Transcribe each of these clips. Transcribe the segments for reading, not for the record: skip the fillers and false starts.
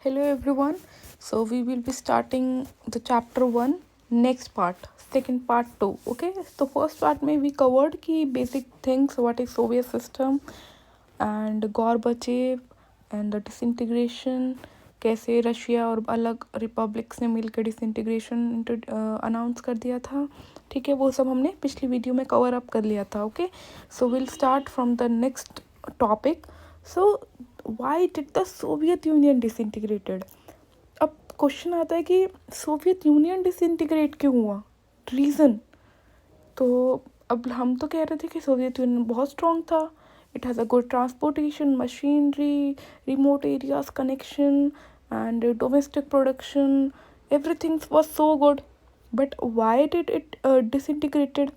Hello everyone. So we will be starting the chapter 1 next part, second part 2. Okay. So first part में we covered की basic things what is Soviet system and Gorbachev and the disintegration, कैसे Russia और अलग republics ने मिलकर disintegration announce कर दिया था. ठीक है, वो सब हमने पिछली वीडियो में कवर अप कर लिया था. Okay, so will start from the next topic. So Y did the Soviet union disintegrated. अब क्वेश्चन आता है कि सोवियत यूनियन डिसइंटीग्रेट क्यों हुआ, रीज़न. तो अब हम तो कह रहे थे कि सोवियत यूनियन बहुत स्ट्रॉन्ग था. It has a good transportation, machinery, remote areas connection and domestic production, everything was so good, but why did it disintegrated.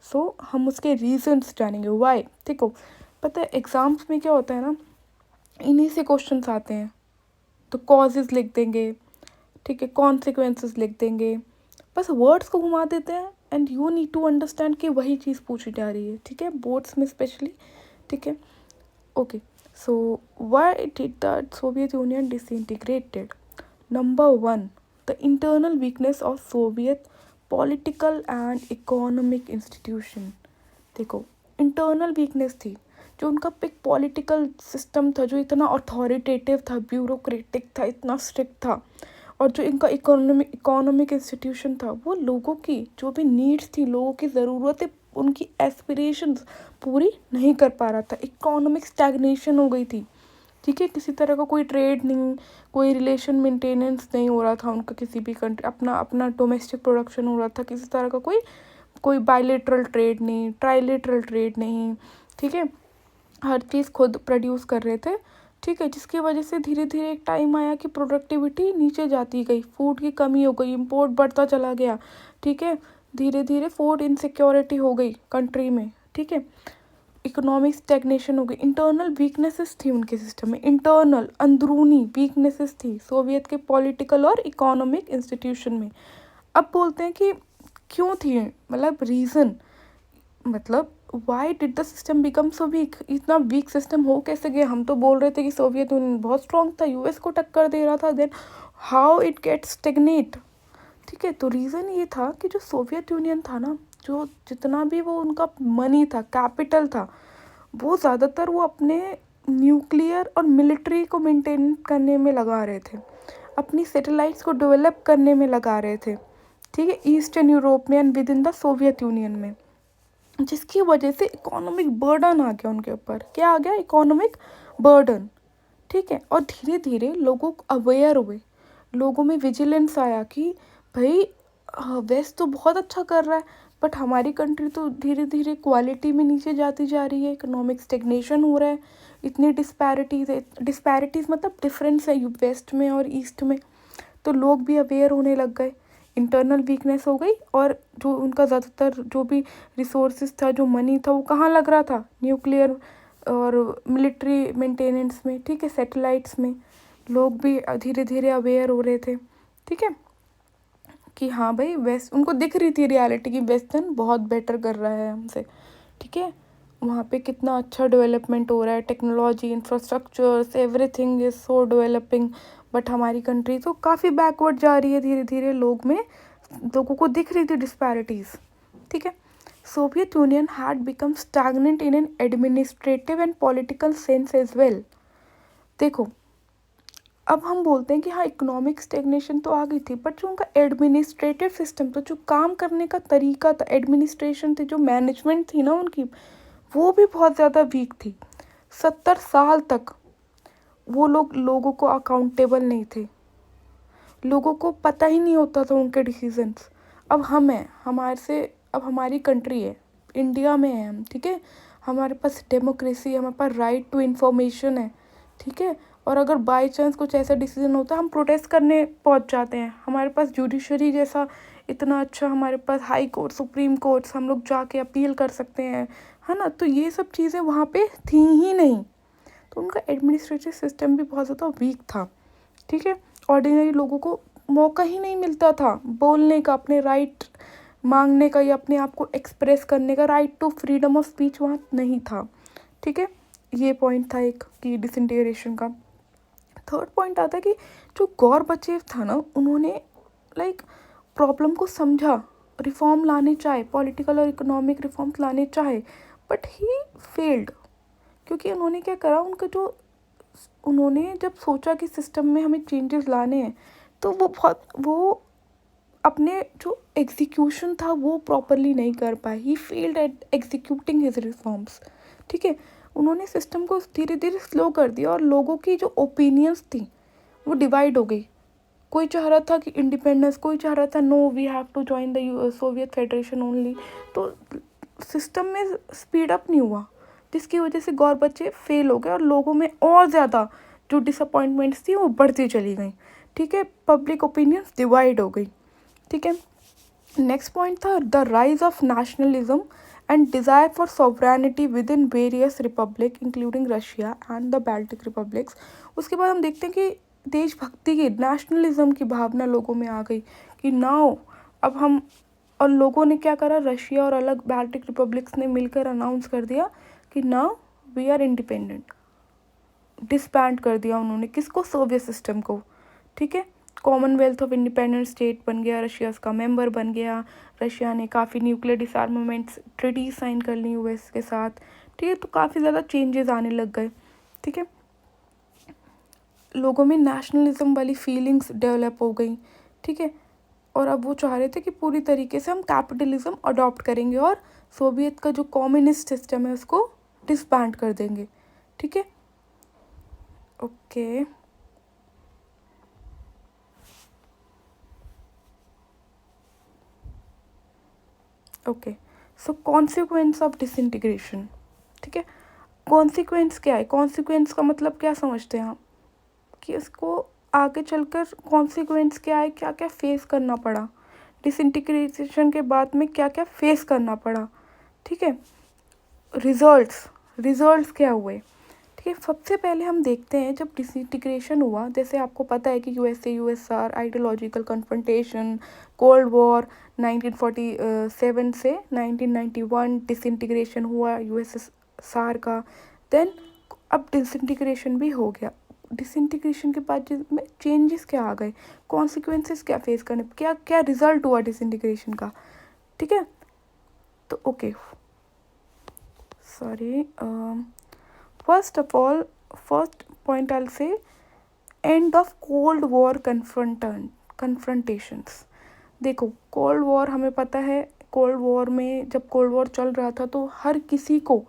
So हम उसके reasons जानेंगे why. देखो, पता है एग्ज़ाम्स में क्या होता है ना, इन्हीं से क्वेश्चंस आते हैं. तो कॉजेज़ लिख देंगे, ठीक है, कॉन्सिक्वेंसेस लिख देंगे, बस वर्ड्स को घुमा देते हैं and you need to understand कि वही चीज़ पूछी जा रही है. ठीक है, बोर्ड्स में स्पेशली. ठीक है, okay. So why did the Soviet Union disintegrated? Number 1, the internal weakness of Soviet political and economic institution. देखो, इंटरनल वीकनेस थी. जो उनका एक पॉलिटिकल सिस्टम था जो इतना अथॉरिटेटिव था, ब्यूरोक्रेटिक था, इतना स्ट्रिक्ट था, और जो इनका इकोनॉमिक इंस्टीट्यूशन था वो लोगों की जो भी नीड्स थी, लोगों की ज़रूरतें, उनकी एस्पिरेशंस पूरी नहीं कर पा रहा था. इकोनॉमिक स्टैग्नेशन हो गई थी. ठीक है, किसी तरह का कोई ट्रेड नहीं, कोई रिलेशन मेंटेनेंस नहीं हो रहा था उनका किसी भी कंट्री. अपना डोमेस्टिक प्रोडक्शन हो रहा था, किसी तरह का कोई बायलेटरल ट्रेड नहीं, ट्राइलेटरल ट्रेड नहीं. ठीक है, हर चीज़ खुद प्रोड्यूस कर रहे थे. ठीक है, जिसकी वजह से धीरे धीरे एक टाइम आया कि प्रोडक्टिविटी नीचे जाती गई, फूड की कमी हो गई, इंपोर्ट बढ़ता चला गया. ठीक है, धीरे धीरे फूड इनसिक्योरिटी हो गई कंट्री में. ठीक है, इकोनॉमिक स्टैग्नेशन हो गई. इंटरनल वीकनेसेस थी उनके सिस्टम में, इंटरनल अंदरूनी वीकनेसेस थी सोवियत के पॉलिटिकल और इकोनॉमिक इंस्टीट्यूशन में. अब बोलते हैं कि क्यों थी, मतलब रीज़न, मतलब why did the system become so weak. इतना वीक सिस्टम हो कैसे गया. हम तो बोल रहे थे कि सोवियत यूनियन बहुत स्ट्रॉन्ग था, यूएस को टक्कर दे रहा था, then how it get stagnant. ठीक है, तो रीज़न ये था कि जो सोवियत यूनियन था ना, जो जितना भी वो उनका मनी था, कैपिटल था, वो ज़्यादातर वो अपने न्यूक्लियर और मिलिट्री को मेंटेन करने में लगा रहे थे, अपनी सैटेलाइट्स को डेवलप करने में लगा रहे थे. ठीक है, ईस्टर्न यूरोप में and with in the Soviet union में, जिसकी वजह से इकोनॉमिक बर्डन आ गया उनके ऊपर. क्या आ गया, इकोनॉमिक बर्डन. ठीक है, और धीरे धीरे लोगों को अवेयर हुए, लोगों में विजिलेंस आया कि भाई वेस्ट तो बहुत अच्छा कर रहा है, बट हमारी कंट्री तो धीरे धीरे क्वालिटी में नीचे जाती जा रही है, इकोनॉमिक स्टेगनेशन हो रहा है, इतनी डिस्पैरिटीज़ है. डिस्पैरिटीज़ मतलब डिफरेंस है वेस्ट में और ईस्ट में. तो लोग भी अवेयर होने लग गए, इंटरनल वीकनेस हो गई, और जो उनका ज़्यादातर जो भी रिसोर्सेज था, जो मनी था, वो कहाँ लग रहा था, न्यूक्लियर और मिलिट्री मेंटेनेंस में. ठीक है, सैटेलाइट्स में. लोग भी धीरे धीरे अवेयर हो रहे थे. ठीक है, कि हाँ भाई वेस्ट, उनको दिख रही थी रियलिटी कि वेस्टर्न बहुत बेटर कर रहा है हमसे. ठीक है, वहाँ पे कितना अच्छा डेवलपमेंट हो रहा है, technology, infrastructures, everything is so developing, but हमारी कंट्री तो काफ़ी बैकवर्ड जा रही है धीरे धीरे. लोगों को दिख रही थी डिस्पैरिटीज़. ठीक है, Soviet Union had become stagnant in an administrative and political sense as well. देखो, अब हम बोलते हैं कि हाँ इकोनॉमिक स्टेगनेशन तो आ गई थी, बट जो उनका एडमिनिस्ट्रेटिव सिस्टम था, जो काम करने का तरीका था, एडमिनिस्ट्रेशन थी, जो मैनेजमेंट थी ना उनकी, वो भी बहुत ज़्यादा वीक थी. 70 साल तक वो लोगों को अकाउंटेबल नहीं थे, लोगों को पता ही नहीं होता था उनके डिसीजंस. अब हम हैं, अब हमारी कंट्री है, इंडिया में है हम. ठीक है, हमारे पास डेमोक्रेसी है, हमारे पास राइट टू इन्फॉर्मेशन है. ठीक है, और अगर बाई चांस कुछ ऐसा डिसीजन होता है, हम प्रोटेस्ट करने पहुंच जाते हैं. हमारे पास जुडिशरी जैसा इतना अच्छा, हमारे पास हाई कोर्ट, सुप्रीम कोर्ट्स, हम लोग जाके अपील कर सकते हैं, है ना. तो ये सब चीज़ें वहाँ पे थी ही नहीं. तो उनका एडमिनिस्ट्रेटिव सिस्टम भी बहुत ज़्यादा वीक था. ठीक है, ऑर्डिनरी लोगों को मौका ही नहीं मिलता था बोलने का, अपने राइट मांगने का, या अपने आप को एक्सप्रेस करने का. Right to freedom of speech वहाँ नहीं था. ठीक है, ये पॉइंट था एक कि डिसइंटीग्रेशन का. थर्ड पॉइंट आता है कि जो गॉर्बचेव था ना, उन्होंने लाइक प्रॉब्लम को समझा, रिफॉर्म लाने चाहे, पॉलिटिकल और इकोनॉमिक रिफॉर्म्स लाने चाहे, बट ही फेल्ड। क्योंकि उन्होंने क्या करा, उनका जो उन्होंने जब सोचा कि सिस्टम में हमें चेंजेस लाने हैं, तो वो अपने जो एग्जीक्यूशन था वो प्रॉपरली नहीं कर पाए। He failed at executing his reforms. ठीक है, उन्होंने सिस्टम को धीरे धीरे स्लो कर दिया और लोगों की जो ओपिनियंस थी वो डिवाइड हो गई। कोई चाह रहा था कि इंडिपेंडेंस, कोई चाह रहा था no we have to join the Soviet federation only. तो सिस्टम में स्पीड अप नहीं हुआ, जिसकी वजह से गॉर्बचेव फेल हो गए और लोगों में और ज़्यादा जो डिसअपॉइंटमेंट्स थी वो बढ़ती चली गई। ठीक है, पब्लिक ओपिनियंस डिवाइड हो गई। ठीक है, नेक्स्ट पॉइंट था the rise of nationalism and desire for sovereignty with in various Republic including Russia and the Baltic republics. उसके बाद हम देखते हैं कि देशभक्ति की, नेशनलिज्म की भावना लोगों में आ गई कि नाउ अब हम, और लोगों ने क्या करा, रशिया और अलग बाल्टिक रिपब्लिक्स ने मिलकर अनाउंस कर दिया कि now we are independent. Disband कर दिया उन्होंने, किसको, सोवियत सिस्टम को। ठीक है, कॉमनवेल्थ ऑफ इंडिपेंडेंट स्टेट बन गया, रशिया उसका मेंबर बन गया। रशिया ने काफ़ी न्यूक्लियर डिसआर्मामेंट्स ट्रीटी साइन कर ली यूएस के साथ। ठीक है, तो काफ़ी ज़्यादा चेंजेस आने लग गए। ठीक है, लोगों में नेशनलिज्म वाली फीलिंग्स डेवलप हो गई। ठीक है, और अब वो चाह रहे थे कि पूरी तरीके से हम कैपिटलिज्म अडॉप्ट करेंगे और सोवियत का जो कम्युनिस्ट सिस्टम है उसको डिसबैंड कर देंगे। ठीक है, okay okay so consequence of disintegration. ठीक है, कॉन्सिक्वेंस क्या है, कॉन्सिक्वेंस का मतलब क्या समझते हैं आप, कि इसको आगे चलकर कॉन्सिक्वेंस क्या है, क्या क्या फेस करना पड़ा, डिसइंटीग्रेशन के बाद में क्या क्या फेस करना पड़ा। ठीक है, रिजल्ट्स क्या हुए। ठीक है, सबसे पहले हम देखते हैं जब डिसइंटीग्रेशन हुआ, जैसे आपको पता है कि USA USR ideological confrontation, cold war 1947 से 1991 डिसइंटीग्रेशन हुआ यूएसएसआर का। देन अब डिसइंटीग्रेशन भी हो गया। डिसइंटीग्रेशन के बाद जिसमें चेंजेस क्या आ गए, कॉन्सिक्वेंसेस क्या फेस करने, क्या क्या रिजल्ट हुआ डिसइंटीग्रेशन का। ठीक है, तो okay sorry first of all, first point I will say end of cold war confrontations. देखो, कोल्ड वॉर हमें पता है, कोल्ड वॉर में जब कोल्ड वॉर चल रहा था तो हर किसी को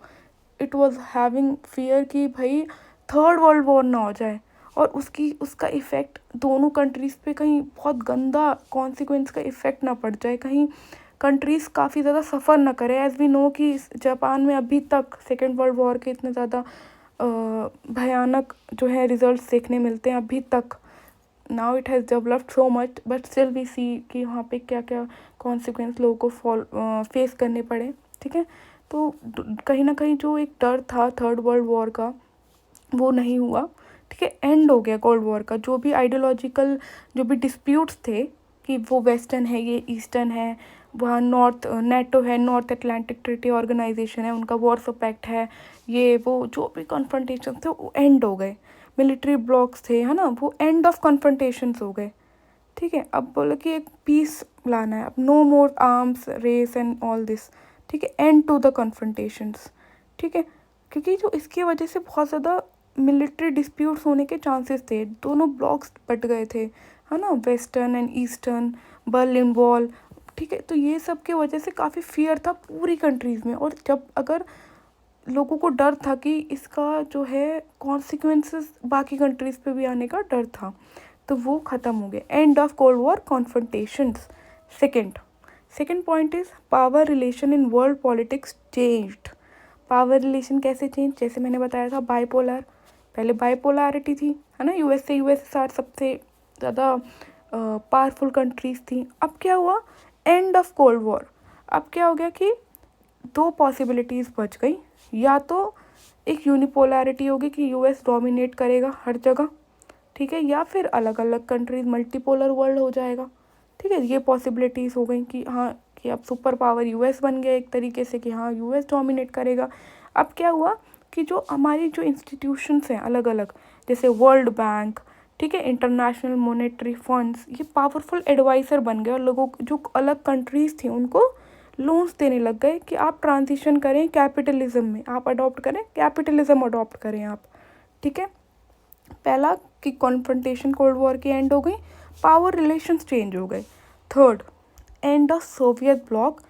इट वाज हैविंग फियर कि भाई थर्ड वर्ल्ड वॉर ना हो जाए, और उसका इफ़ेक्ट दोनों कंट्रीज़ पे कहीं बहुत गंदा कॉन्सिक्वेंस का इफ़ेक्ट ना पड़ जाए, कहीं कंट्रीज़ काफ़ी ज़्यादा सफ़र ना करें। एज़ वी नो कि जापान में अभी तक सेकेंड वर्ल्ड वॉर के इतने ज़्यादा भयानक जो है रिजल्ट्स देखने मिलते हैं अभी तक। Now it has developed so much but still we see कि वहाँ पे क्या क्या कॉन्सिक्वेंस लोगों को फेस करने पड़े। ठीक है, तो कहीं ना कहीं जो एक डर था थर्ड वर्ल्ड वॉर का वो नहीं हुआ। ठीक है, एंड हो गया कोल्ड वॉर का। जो भी आइडियोलॉजिकल जो भी डिस्प्यूट्स थे कि वो वेस्टर्न है ये ईस्टर्न है, वहाँ नॉर्थ नेटो है, नॉर्थ अटलांटिक ट्रीटी ऑर्गेनाइजेशन है, उनका वॉर्सो पैक्ट है, ये वो जो भी कॉन्फ्रंटेशन थे वो एंड हो गए। मिलिट्री ब्लॉक्स थे, है ना, वो एंड ऑफ कॉन्फ्रंटेशंस हो गए। ठीक है, अब बोलो कि एक पीस लाना है, अब no more arms race and all this. ठीक है, एंड टू द कॉन्फ्रंटेशंस। ठीक है, क्योंकि जो इसकी वजह से बहुत ज़्यादा मिलिट्री डिस्प्यूट्स होने के चांसेस थे, दोनों ब्लॉक्स बट गए थे, है ना, western and eastern, Berlin wall. ठीक है, तो ये सब के वजह से काफ़ी फियर था पूरी कंट्रीज़ में, और जब अगर लोगों को डर था कि इसका जो है कॉन्सिक्वेंसेस बाकी कंट्रीज़ पे भी आने का डर था, तो वो ख़त्म हो गया। End of cold war confrontations. Second point is power relation in world politics changed. Power relation कैसे चेंज, जैसे मैंने बताया था बाइपोलर, पहले बाइपोलैरिटी थी, है ना, यूएसए यूएसएसआर सबसे ज़्यादा पावरफुल कंट्रीज़ थी। अब क्या हुआ, एंड ऑफ कोल्ड वॉर। अब क्या हो गया कि दो पॉसिबिलिटीज़ बच गई, या तो एक यूनिपोलैरिटी होगी कि यूएस डोमिनेट करेगा हर जगह, ठीक है, या फिर अलग अलग कंट्रीज मल्टीपोलर वर्ल्ड हो जाएगा। ठीक है, ये पॉसिबिलिटीज़ हो गई कि हाँ कि अब सुपर पावर यूएस बन गया एक तरीके से, कि हाँ यूएस डोमिनेट करेगा। अब क्या हुआ कि जो हमारी जो इंस्टीट्यूशंस हैं अलग अलग, जैसे वर्ल्ड बैंक, ठीक है। इंटरनेशनल मॉनेटरी फंड्स ये पावरफुल एडवाइज़र बन गए और लोगों जो अलग कंट्रीज़ थी उनको लोन्स देने लग गए कि आप ट्रांजिशन करें कैपिटलिज्म में, आप अडॉप्ट करें कैपिटलिज्म, अडॉप्ट करें आप। ठीक है। पहला कि कॉन्फ्रंटेशन कोल्ड वॉर की एंड हो गई, पावर रिलेशंस चेंज हो गए। Third, end of Soviet block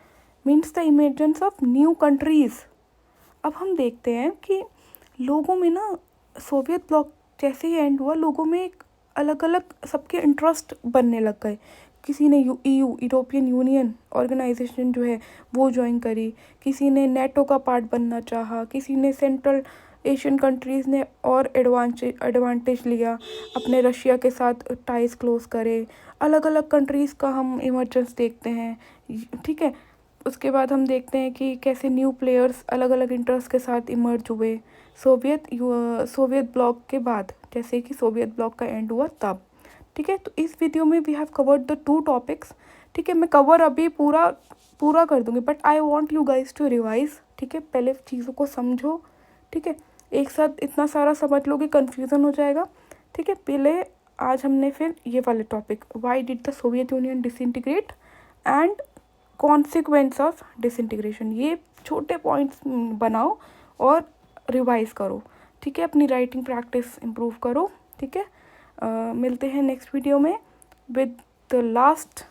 means the emergence of new countries. अब हम देखते हैं कि लोगों में ना सोवियत ब्लॉक जैसे ही एंड हुआ, लोगों में एक अलग अलग सबके इंटरेस्ट बनने लग गए। किसी ने यूरोपियन यूनियन ऑर्गेनाइजेशन जो है वो ज्वाइन करी, किसी ने नेटो का पार्ट बनना चाहा, किसी ने सेंट्रल एशियन कंट्रीज़ ने और एडवांटेज लिया, अपने रशिया के साथ टाइज क्लोज करे। अलग अलग कंट्रीज़ का हम इमर्जेंस देखते हैं। ठीक है। उसके बाद हम देखते हैं कि कैसे न्यू प्लेयर्स अलग अलग इंटरेस्ट के साथ इमर्ज हुए सोवियत ब्लॉक के बाद, जैसे कि सोवियत ब्लॉक का एंड हुआ तब। ठीक है। तो इस वीडियो में we have covered the 2 topics. ठीक है। मैं कवर अभी पूरा कर दूंगी, but I want you guys to revise. ठीक है। पहले चीज़ों को समझो। ठीक है। एक साथ इतना सारा समझ लो कि कन्फ्यूज़न हो जाएगा। ठीक है। पहले आज हमने फिर ये वाले topic, Y did the Soviet union disintegrate and consequence of disintegration, ये छोटे पॉइंट्स बनाओ और रिवाइज करो। ठीक है। अपनी राइटिंग प्रैक्टिस इम्प्रूव करो। ठीक है। मिलते हैं नेक्स्ट वीडियो में with the last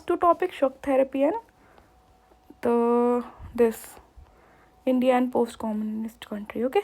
2 topic, shock therapy and the this India and post communist country. Okay.